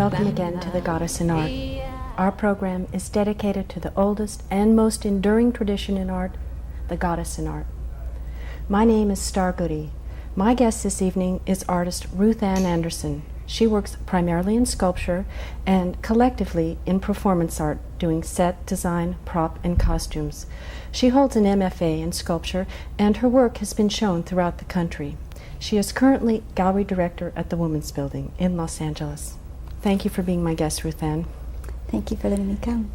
welcome again to The Goddess in Art. Our program is dedicated to the oldest and most enduring tradition in art, the Goddess in Art. My name is Starr Goode. My guest this evening is artist Ruth Ann Andersen. She works primarily in sculpture and collectively in performance art, doing set, design, prop, and costumes. She holds an MFA in sculpture, and her work has been shown throughout the country. She is currently gallery director at the Women's Building in Los Angeles. Thank you for being my guest, Ruth Ann. Thank you for letting me come.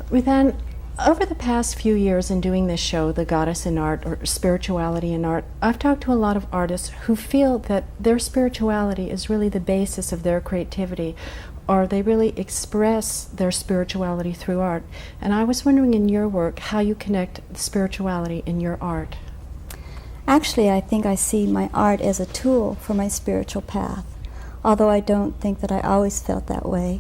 Ruth Ann, over the past few years in doing this show, The Goddess in Art, or Spirituality in Art, I've talked to a lot of artists who feel that their spirituality is really the basis of their creativity, or they really express their spirituality through art. And I was wondering in your work how you connect spirituality in your art. Actually, I think I see my art as a tool for my spiritual path, although I don't think that I always felt that way.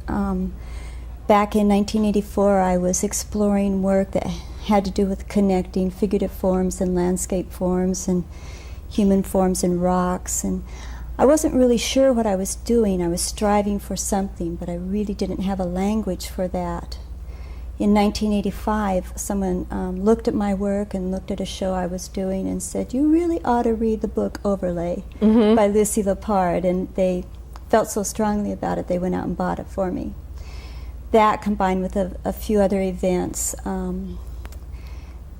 Back in 1984, I was exploring work that had to do with connecting figurative forms and landscape forms and human forms and rocks, and I wasn't really sure what I was doing. I was striving for something, but I really didn't have a language for that. In 1985, someone looked at my work and looked at a show I was doing and said, "You really ought to read the book Overlay by Lucy Lepard," and they felt so strongly about it, they went out and bought it for me. That, combined with a few other events,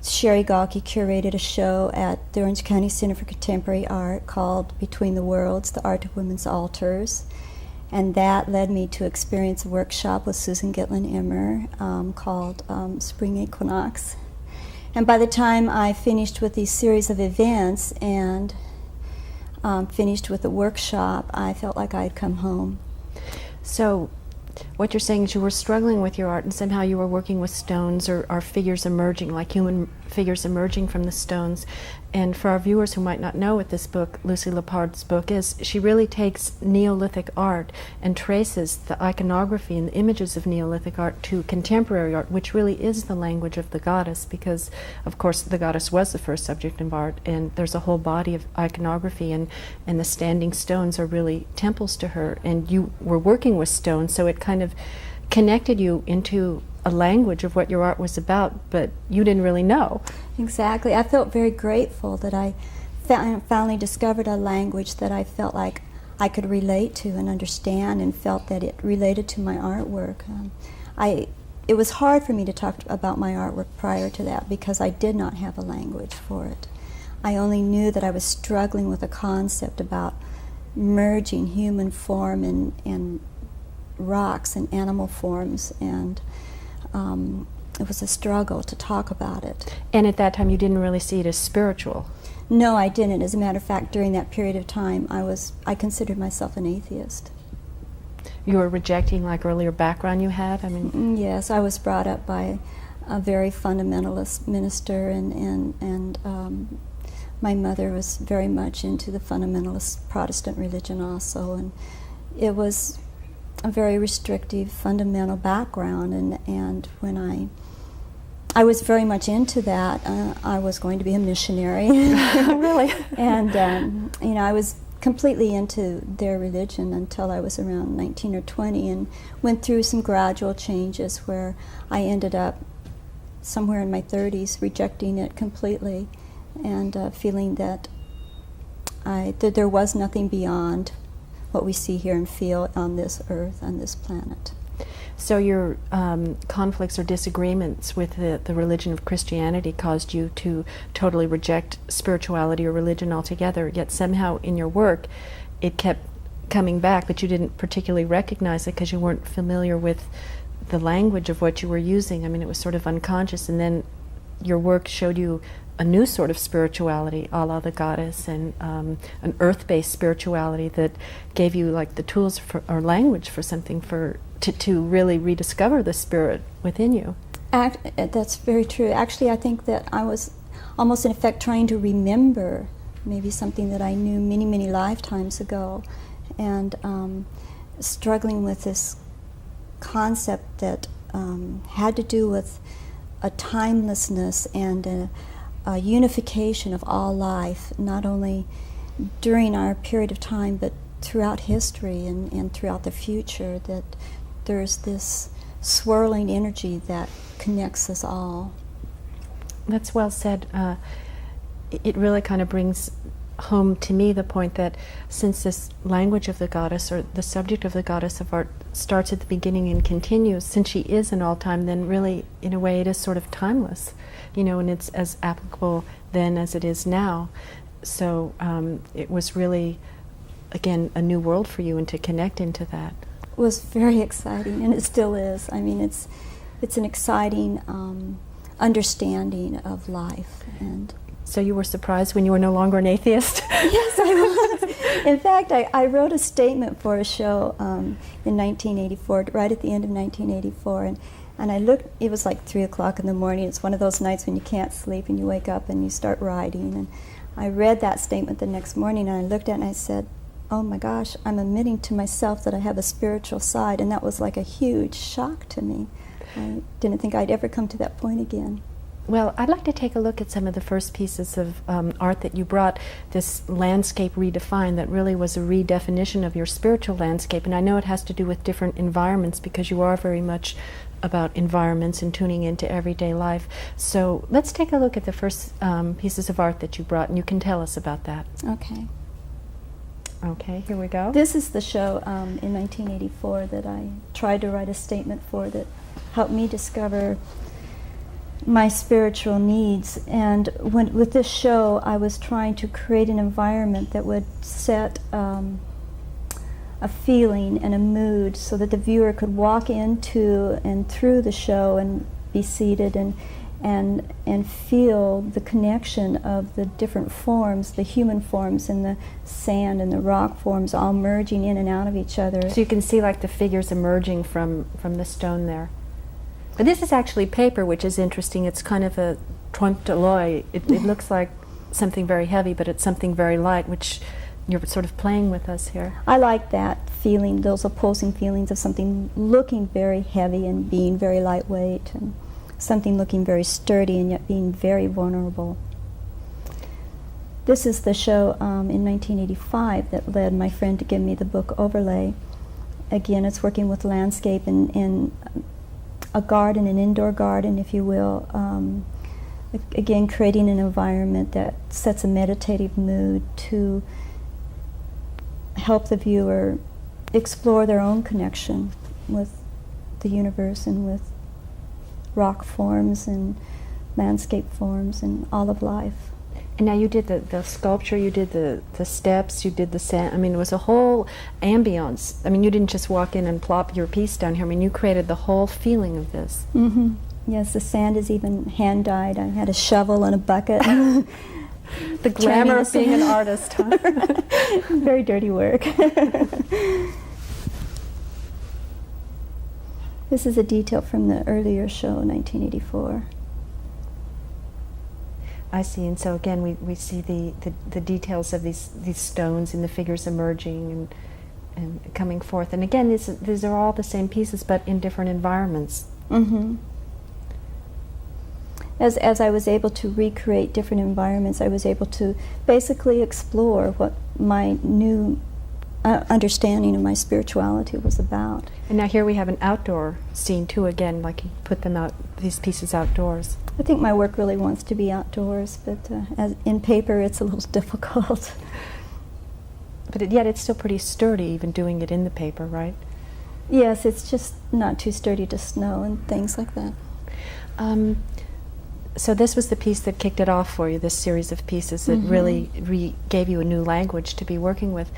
Sherry Galkey curated a show at the Orange County Center for Contemporary Art called Between the Worlds, The Art of Women's Altars. And that led me to experience a workshop with Susan Gitlin-Immer called Spring Equinox. And by the time I finished with these series of events and finished with the workshop, I felt like I had come home. So what you're saying is you were struggling with your art and somehow you were working with stones or figures emerging, like human figures emerging from the stones. And for our viewers who might not know what this book, Lucy Lepard's book, is, she really takes Neolithic art and traces the iconography and the images of Neolithic art to contemporary art, which really is the language of the goddess, because, of course, the goddess was the first subject of art, and there's a whole body of iconography, and the standing stones are really temples to her. And you were working with stones, so it kind of connected you into a language of what your art was about, but you didn't really know. Exactly. I felt very grateful that I finally discovered a language that I felt like I could relate to and understand, and felt that it related to my artwork. It was hard for me to talk about my artwork prior to that because I did not have a language for it. I only knew that I was struggling with a concept about merging human form and rocks and animal forms, and it was a struggle to talk about it. And at that time you didn't really see it as spiritual? No, I didn't. As a matter of fact, during that period of time, I considered myself an atheist. You were rejecting like earlier background you had? I mean, yes, I was brought up by a very fundamentalist minister, and my mother was very much into the fundamentalist Protestant religion also, and it was a very restrictive, fundamental background, and when I was very much into that. I was going to be a missionary. Really? And I was completely into their religion until I was around 19 or 20, and went through some gradual changes where I ended up somewhere in my 30s rejecting it completely, and feeling that there was nothing beyond what we see, hear, and feel on this earth, on this planet. So your conflicts or disagreements with the religion of Christianity caused you to totally reject spirituality or religion altogether, yet somehow in your work it kept coming back, but you didn't particularly recognize it because you weren't familiar with the language of what you were using. I mean, it was sort of unconscious, and then your work showed you a new sort of spirituality, a la the goddess, and an earth-based spirituality that gave you like the tools for, or language for something to really rediscover the spirit within you. That's very true. Actually, I think that I was almost in effect trying to remember maybe something that I knew many, many lifetimes ago, and struggling with this concept that had to do with a timelessness and a unification of all life, not only during our period of time, but throughout history and throughout the future, that there's this swirling energy that connects us all. That's well said. It really kind of brings home to me the point that since this language of the goddess, or the subject of the goddess of art, starts at the beginning and continues, since she is an all-time, then really, in a way, it is sort of timeless, and it's as applicable then as it is now. So it was really, again, a new world for you, and to connect into that. It was very exciting, and it still is. I mean, it's an exciting understanding of life. And so you were surprised when you were no longer an atheist? Yes, I was. In fact, I wrote a statement for a show in 1984, right at the end of 1984, and I looked. It was like 3 o'clock in the morning. It's one of those nights when you can't sleep and you wake up and you start writing. And I read that statement the next morning, and I looked at it and I said, oh my gosh, I'm admitting to myself that I have a spiritual side, and that was like a huge shock to me. I didn't think I'd ever come to that point again. Well, I'd like to take a look at some of the first pieces of art that you brought, this landscape redefined, that really was a redefinition of your spiritual landscape. And I know it has to do with different environments, because you are very much about environments and tuning into everyday life. So let's take a look at the first pieces of art that you brought, and you can tell us about that. Okay. Okay, here we go. This is the show in 1984 that I tried to write a statement for, that helped me discover my spiritual needs. And with this show, I was trying to create an environment that would set a feeling and a mood so that the viewer could walk into and through the show and be seated and feel the connection of the different forms, the human forms and the sand and the rock forms, all merging in and out of each other. So you can see like the figures emerging from the stone there. But this is actually paper, which is interesting. It's kind of a trompe l'oeil. It looks like something very heavy, but it's something very light, which you're sort of playing with us here. I like that feeling, those opposing feelings of something looking very heavy and being very lightweight, and something looking very sturdy and yet being very vulnerable. This is the show in 1985 that led my friend to give me the book Overlay. Again, it's working with landscape in a garden, an indoor garden, if you will. Again, creating an environment that sets a meditative mood to help the viewer explore their own connection with the universe and with rock forms and landscape forms and all of life. And now you did the sculpture, you did the steps, you did the sand. I mean, it was a whole ambience. I mean, you didn't just walk in and plop your piece down here. I mean, you created the whole feeling of this. Mm-hmm. Yes, the sand is even hand-dyed. I had a shovel and a bucket. The glamour of being an artist, huh? Very dirty work. This is a detail from the earlier show, 1984. I see, and so again we see the details of these stones and the figures emerging and coming forth. And again, these are all the same pieces, but in different environments. Mm-hmm. As I was able to recreate different environments, I was able to basically explore what my new understanding of my spirituality was about. And now here we have an outdoor scene too, again, like you put them out, these pieces outdoors. I think my work really wants to be outdoors, but as in paper it's a little difficult. But yet it's still pretty sturdy, even doing it in the paper, right? Yes, it's just not too sturdy to snow and things like that. So this was the piece that kicked it off for you, this series of pieces that really gave you a new language to be working with.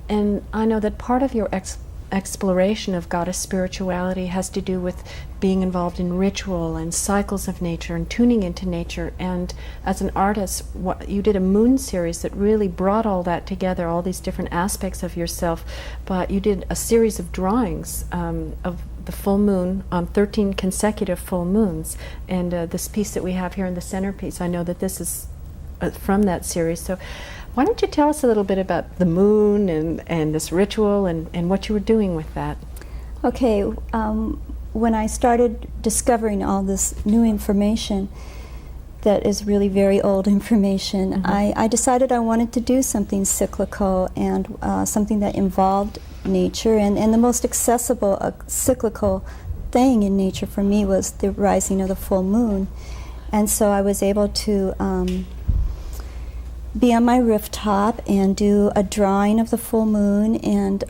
And I know that part of your exploration of goddess spirituality has to do with being involved in ritual and cycles of nature and tuning into nature. And as an artist, you did a moon series that really brought all that together, all these different aspects of yourself. But you did a series of drawings of the full moon on 13 consecutive full moons. And this piece that we have here in the centerpiece, I know that this is from that series. So why don't you tell us a little bit about the moon and this ritual and what you were doing with that? Okay, when I started discovering all this new information, that is really very old information. I decided I wanted to do something cyclical and something that involved nature, and the most accessible cyclical thing in nature for me was the rising of the full moon. And so I was able to be on my rooftop and do a drawing of the full moon and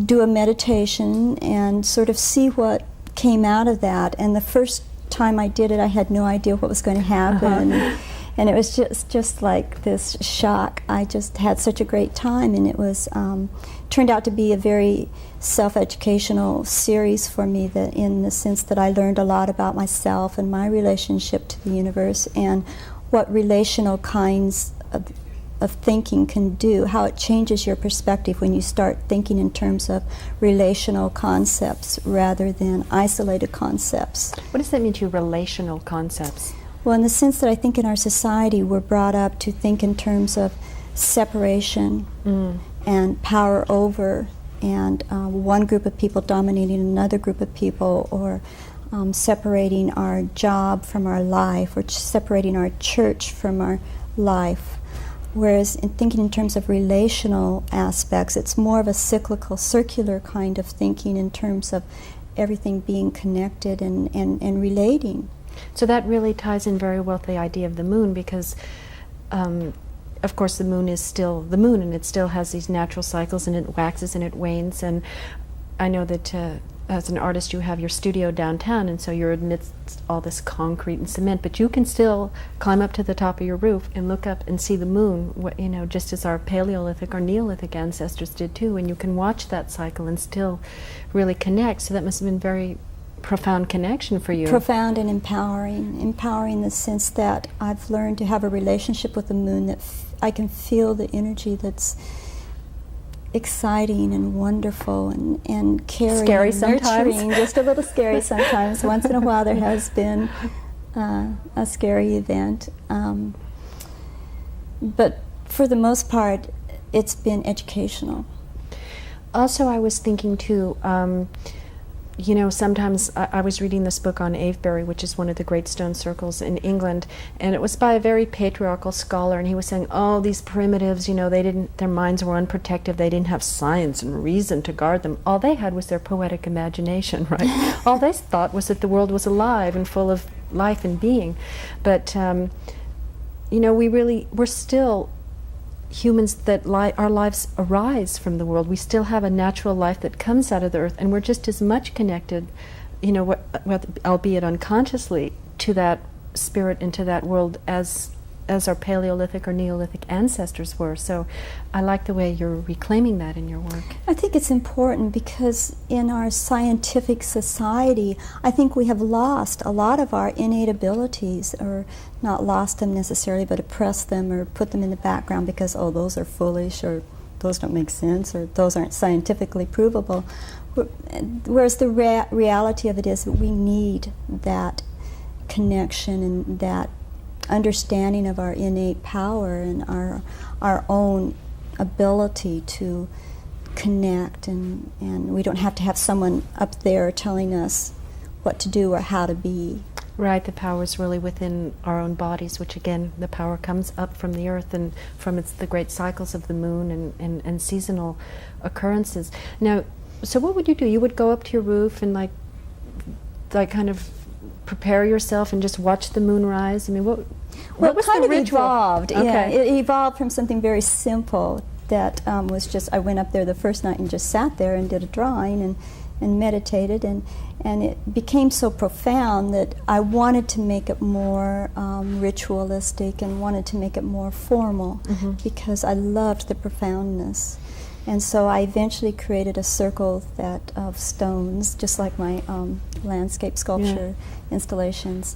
do a meditation and sort of see what came out of that. And the first time I did it, I had no idea what was going to happen. And it was just like this shock. I just had such a great time, and it was turned out to be a very self-educational series for me, that in the sense that I learned a lot about myself and my relationship to the universe and what relational kinds of thinking can do, how it changes your perspective when you start thinking in terms of relational concepts rather than isolated concepts. What does that mean to you, relational concepts? Well, in the sense that I think in our society we're brought up to think in terms of separation and power over, and one group of people dominating another group of people, or separating our job from our life, or separating our church from our life. Whereas in thinking in terms of relational aspects, it's more of a cyclical, circular kind of thinking in terms of everything being connected and relating. So that really ties in very well with the idea of the moon, because of course the moon is still the moon, and it still has these natural cycles, and it waxes and it wanes. And I know that as an artist you have your studio downtown, and so you're amidst all this concrete and cement, but you can still climb up to the top of your roof and look up and see the moon, you know, just as our Paleolithic or Neolithic ancestors did too, and you can watch that cycle and still really connect. So that must have been very profound connection for you. Profound and empowering in the sense that I've learned to have a relationship with the moon that I can feel the energy that's exciting and wonderful and caring, scary and sometimes. nurturing, just a little scary sometimes. Once in a while there has been a scary event, but for the most part it's been educational. Also, I was thinking too, you know, sometimes I was reading this book on Avebury, which is one of the great stone circles in England, and it was by a very patriarchal scholar, and he was saying, oh, these primitives, you know, their minds were unprotected, they didn't have science and reason to guard them. All they had was their poetic imagination, right? All they thought was that the world was alive and full of life and being. But, you know, we're still humans that our lives arise from the world. We still have a natural life that comes out of the earth, and we're just as much connected, you know, albeit unconsciously, to that spirit and to that world as our Paleolithic or Neolithic ancestors were. So I like the way you're reclaiming that in your work. I think it's important because in our scientific society, I think we have lost a lot of our innate abilities, or not lost them necessarily, but oppressed them or put them in the background because, oh, those are foolish, or those don't make sense, or those aren't scientifically provable. Whereas the reality of it is that we need that connection and that understanding of our innate power and our own ability to connect, and we don't have to have someone up there telling us what to do or how to be. Right, the power is really within our own bodies, which again, the power comes up from the earth and from the great cycles of the moon and seasonal occurrences. Now, so what would you do? You would go up to your roof and like kind of prepare yourself and just watch the moon rise? I mean, what was kind the of ritual? Evolved. Okay. Yeah, it evolved from something very simple that was just, I went up there the first night and just sat there and did a drawing and meditated, and it became so profound that I wanted to make it more ritualistic and wanted to make it more formal, because I loved the profoundness. And so I eventually created a circle of stones, just like my landscape sculpture installations.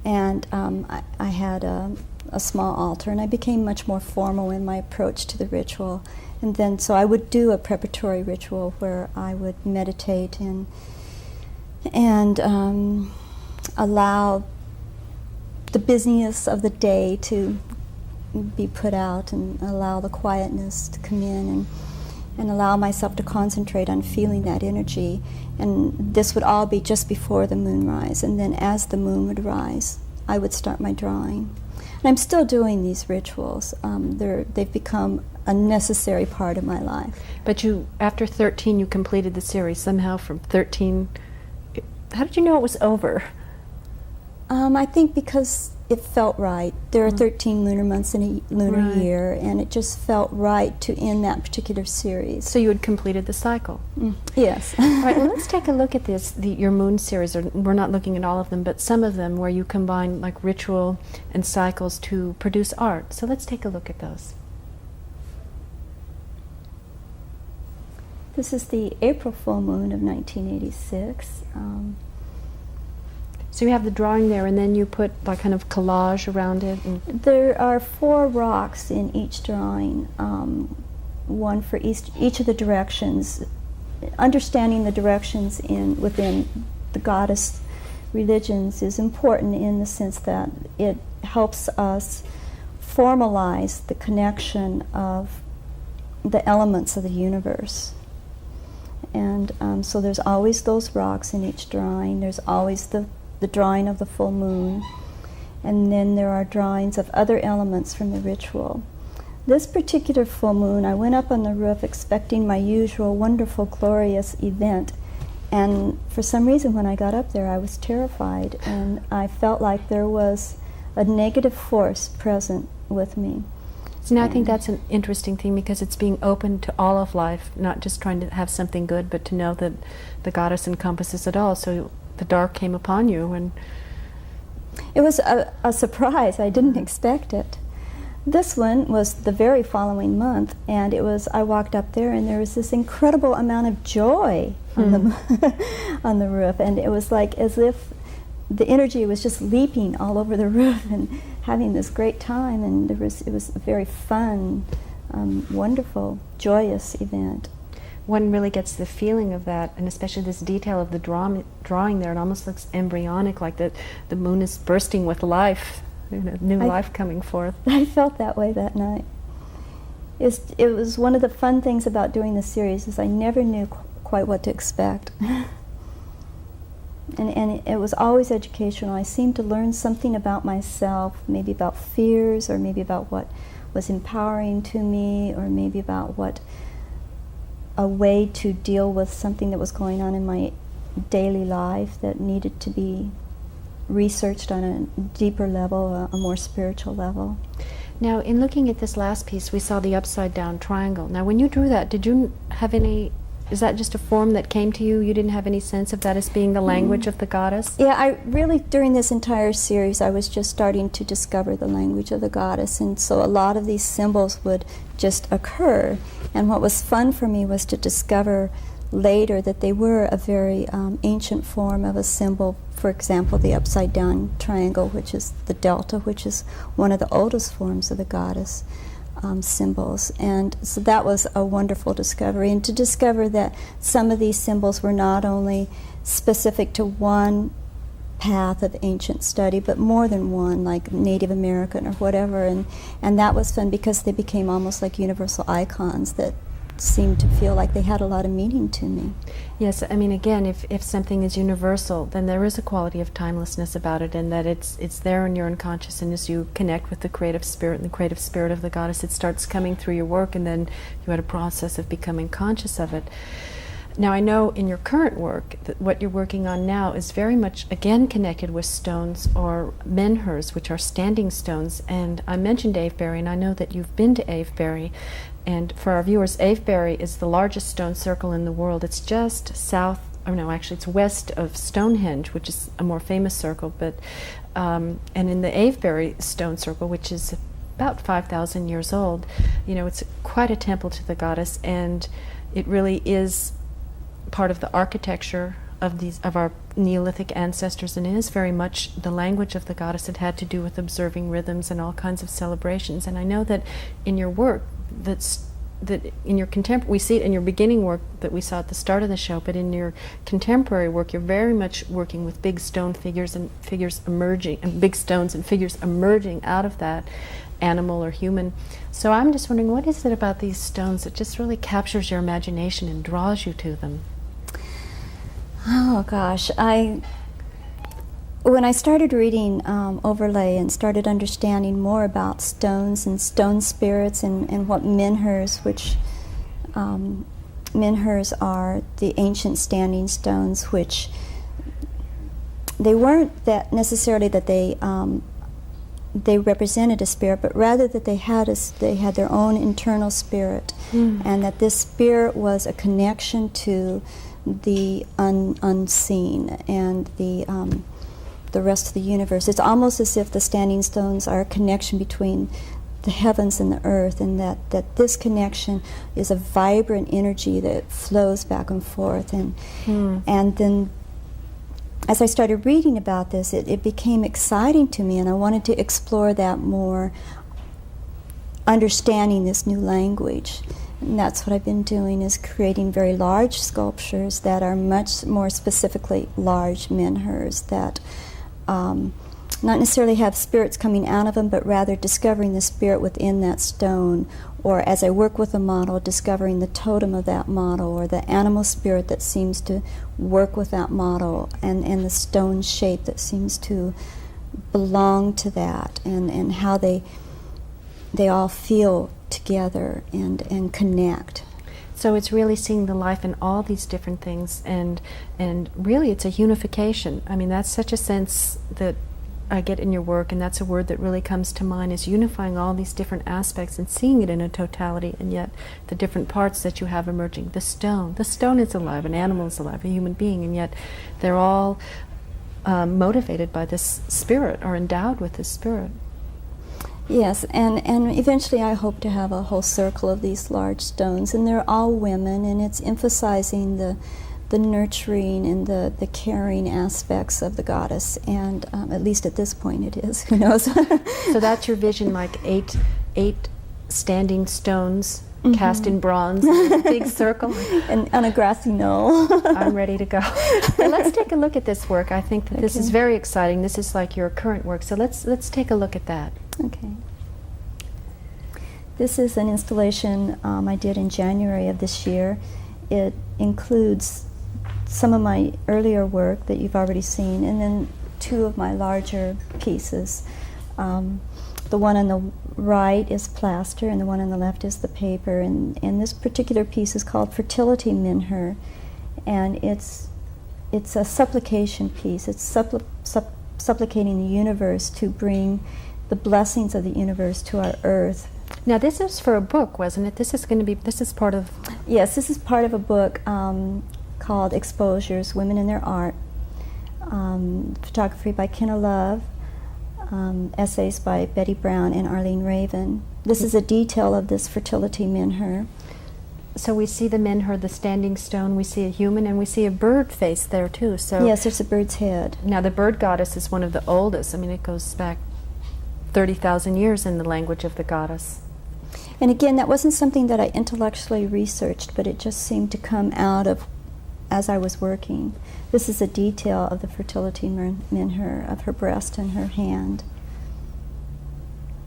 And I had a small altar, and I became much more formal in my approach to the ritual. And then, so I would do a preparatory ritual where I would meditate and allow the busyness of the day to be put out, and allow the quietness to come in, and allow myself to concentrate on feeling that energy. And this would all be just before the moonrise, and then as the moon would rise, I would start my drawing. And I'm still doing these rituals. They've become a necessary part of my life. But you, after 13, you completed the series. Somehow from 13, how did you know it was over? I think because it felt right. There are 13 lunar months in a lunar year, and it just felt right to end that particular series. So you had completed the cycle. Yes. All right, well, let's take a look at this, your moon series. We're not looking at all of them, but some of them where you combine like ritual and cycles to produce art. So let's take a look at those. This is the April full moon of 1986. So you have the drawing there, and then you put like kind of collage around it. And there are 4 rocks in each drawing, one for each of the directions. Understanding the directions within the goddess religions is important in the sense that it helps us formalize the connection of the elements of the universe. And so there's always those rocks in each drawing. There's always the drawing of the full moon, and then there are drawings of other elements from the ritual. This particular full moon, I went up on the roof expecting my usual wonderful, glorious event, and for some reason when I got up there I was terrified, and I felt like there was a negative force present with me. so now I think that's an interesting thing, because it's being open to all of life, not just trying to have something good, but to know that the goddess encompasses it all. So the dark came upon you, and it was a surprise. I didn't expect it. This one was the very following month, and I walked up there, and there was this incredible amount of joy on the roof, and it was like as if the energy was just leaping all over the roof and having this great time, and it was a very fun, wonderful, joyous event. one really gets the feeling of that, and especially this detail of the drawing there. It almost looks embryonic, like the moon is bursting with life, new life coming forth. I felt that way that night. It was one of the fun things about doing the series is I never knew quite what to expect. And it was always educational. I seemed to learn something about myself, maybe about fears, or maybe about what was empowering to me, or maybe about a way to deal with something that was going on in my daily life that needed to be researched on a deeper level, a more spiritual level. Now, in looking at this last piece, we saw the upside down triangle. Now, when you drew that, did you have any, is that just a form that came to you? You didn't have any sense of that as being the language of the goddess? Yeah, I really, during this entire series, I was just starting to discover the language of the goddess, and so a lot of these symbols would just occur. And what was fun for me was to discover later that they were a very ancient form of a symbol. For example, the upside down triangle, which is the delta, which is one of the oldest forms of the goddess symbols. And so that was a wonderful discovery. And to discover that some of these symbols were not only specific to one path of ancient study, but more than one, like Native American or whatever. And that was fun because they became almost like universal icons that seemed to feel like they had a lot of meaning to me. Yes, I mean, again, if something is universal, then there is a quality of timelessness about it, and that it's there in your unconscious, and as you connect with the creative spirit and the creative spirit of the goddess, it starts coming through your work, and then you had a process of becoming conscious of it. Now, I know in your current work that what you're working on now is very much, again, connected with stones or menhirs, which are standing stones. And I mentioned Avebury, and I know that you've been to Avebury. And for our viewers, Avebury is the largest stone circle in the world. It's just south, or no, actually it's west of Stonehenge, which is a more famous circle. But and in the Avebury stone circle, which is about 5,000 years old, you know, it's quite a temple to the goddess, and it really is part of the architecture of our Neolithic ancestors, and it is very much the language of the goddess. It had to do with observing rhythms and all kinds of celebrations. And I know that in your work, that in your we see it in your beginning work that we saw at the start of the show, but in your contemporary work, you're very much working with big stone figures and figures emerging, and big stones and figures emerging out of that, animal or human. So I'm just wondering, what is it about these stones that just really captures your imagination and draws you to them? Oh gosh, when I started reading overlay and started understanding more about stones and stone spirits and what menhirs, which menhirs are the ancient standing stones, which they weren't that necessarily that they represented a spirit, but rather that they had their own internal spirit, and that this spirit was a connection to the unseen and the rest of the universe. It's almost as if the standing stones are a connection between the heavens and the earth, and that this connection is a vibrant energy that flows back and forth. And then as I started reading about this, it became exciting to me, and I wanted to explore that more, understanding this new language. And that's what I've been doing, is creating very large sculptures that are much more specifically large menhirs that not necessarily have spirits coming out of them, but rather discovering the spirit within that stone, or as I work with a model, discovering the totem of that model, or the animal spirit that seems to work with that model, and the stone shape that seems to belong to that, and how they all feel together and connect. So it's really seeing the life in all these different things, and really it's a unification. I mean, that's such a sense that I get in your work, and that's a word that really comes to mind, is unifying all these different aspects and seeing it in a totality, and yet the different parts that you have emerging. The stone is alive, an animal is alive, a human being, and yet they're all motivated by this spirit, or endowed with this spirit. Yes, and eventually I hope to have a whole circle of these large stones, and they're all women, and it's emphasizing the nurturing and the caring aspects of the goddess, and at least at this point it is. Who knows? So that's your vision, like eight standing stones cast in bronze in a big circle? And on a grassy knoll. I'm ready to go. Well, let's take a look at this work. I think that this is very exciting. This is like your current work, so let's take a look at that. Okay. This is an installation I did in January of this year. It includes some of my earlier work that you've already seen, and then two of my larger pieces. The one on the right is plaster, and the one on the left is the paper. And this particular piece is called Fertility Menhir, and it's a supplication piece. It's supplicating the universe to bring the blessings of the universe to our earth. Now, this is for a book, wasn't it? This is part of... Yes, this is part of a book called Exposures, Women in Their Art, photography by Kenna Love, essays by Betty Brown and Arlene Raven. This is a detail of this Fertility Menhir. So we see the menhir, the standing stone, we see a human, and we see a bird face there too. So yes, there's a bird's head. Now, the bird goddess is one of the oldest. I mean, it goes back 30,000 years in the language of the goddess. And again, that wasn't something that I intellectually researched, but it just seemed to come out of as I was working. This is a detail of the Fertility Menhir, of her breast and her hand.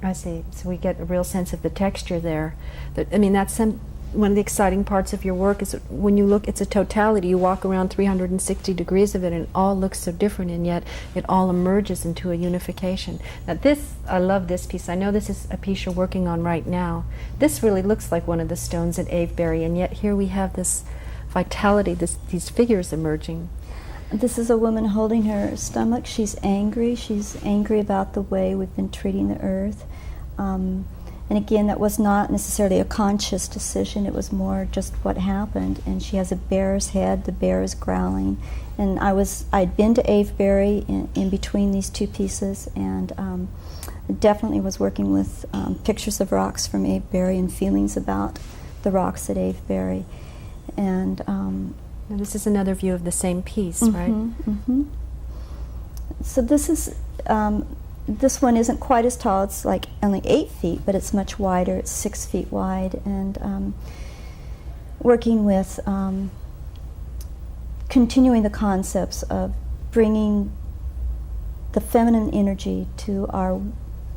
I see. So we get a real sense of the texture there. I mean, that's one of the exciting parts of your work, is when you look, it's a totality. You walk around 360 degrees of it, and it all looks so different, and yet it all emerges into a unification. Now I love this piece. I know this is a piece you're working on right now. This really looks like one of the stones at Avebury, and yet here we have this vitality, these figures emerging. This is a woman holding her stomach. She's angry. She's angry about the way we've been treating the earth. And again, that was not necessarily a conscious decision. It was more just what happened. And she has a bear's head. The bear is growling. And I'd been to Avebury in between these two pieces, and definitely was working with pictures of rocks from Avebury and feelings about the rocks at Avebury. And now this is another view of the same piece, right? Mm-hmm. So this is this one isn't quite as tall. It's like only 8 feet, but it's much wider. It's 6 feet wide, and working with continuing the concepts of bringing the feminine energy to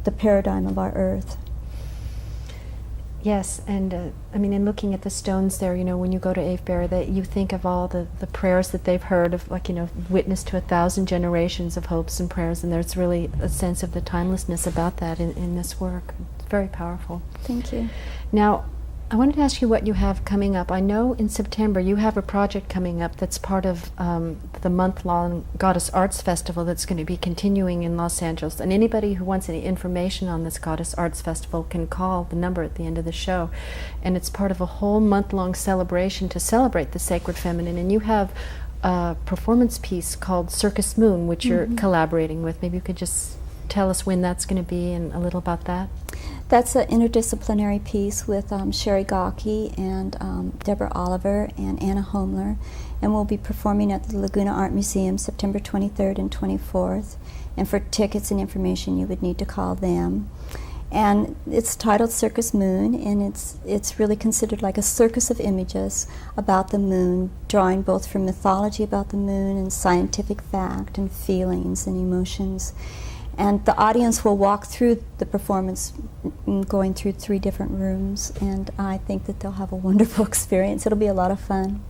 the paradigm of our earth. Yes, and I mean, in looking at the stones there, you know, when you go to Avebury, that you think of all the prayers that they've heard of, like, you know, witness to 1,000 generations of hopes and prayers, and there's really a sense of the timelessness about that in this work. It's very powerful. Thank you. Now, I wanted to ask you what you have coming up. I know in September you have a project coming up that's part of the month-long Goddess Arts Festival that's going to be continuing in Los Angeles. And anybody who wants any information on this Goddess Arts Festival can call the number at the end of the show. And it's part of a whole month-long celebration to celebrate the sacred feminine. And you have a performance piece called Circus Moon, which you're collaborating with. Maybe you could just tell us when that's going to be and a little about that. That's an interdisciplinary piece with Sherry Gawkey and Deborah Oliver and Anna Homler, and we'll be performing at the Laguna Art Museum September 23rd and 24th. And for tickets and information, you would need to call them. And it's titled Circus Moon, and it's really considered like a circus of images about the moon, drawing both from mythology about the moon and scientific fact and feelings and emotions. And the audience will walk through the performance, going through 3 different rooms, and I think that they'll have a wonderful experience. It'll be a lot of fun.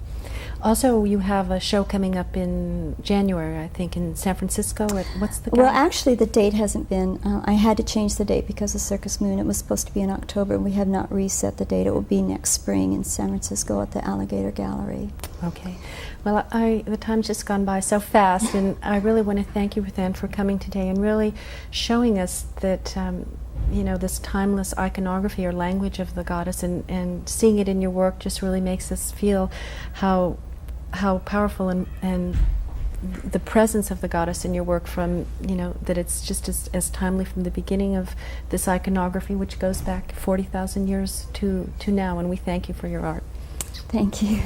Also, you have a show coming up in January, I think, in San Francisco. What's the Well, actually, the date hasn't been. I had to change the date because of Circus Moon. It was supposed to be in October, and we have not reset the date. It will be next spring in San Francisco at the Alligator Gallery. Okay. Well, the time's just gone by so fast, and I really want to thank you, Ruth Ann, for coming today and really showing us that, you know, this timeless iconography or language of the goddess, and seeing it in your work just really makes us feel how powerful and the presence of the goddess in your work, from, you know, that it's just as timely from the beginning of this iconography, which goes back 40,000 years to now, and we thank you for your art. Thank you.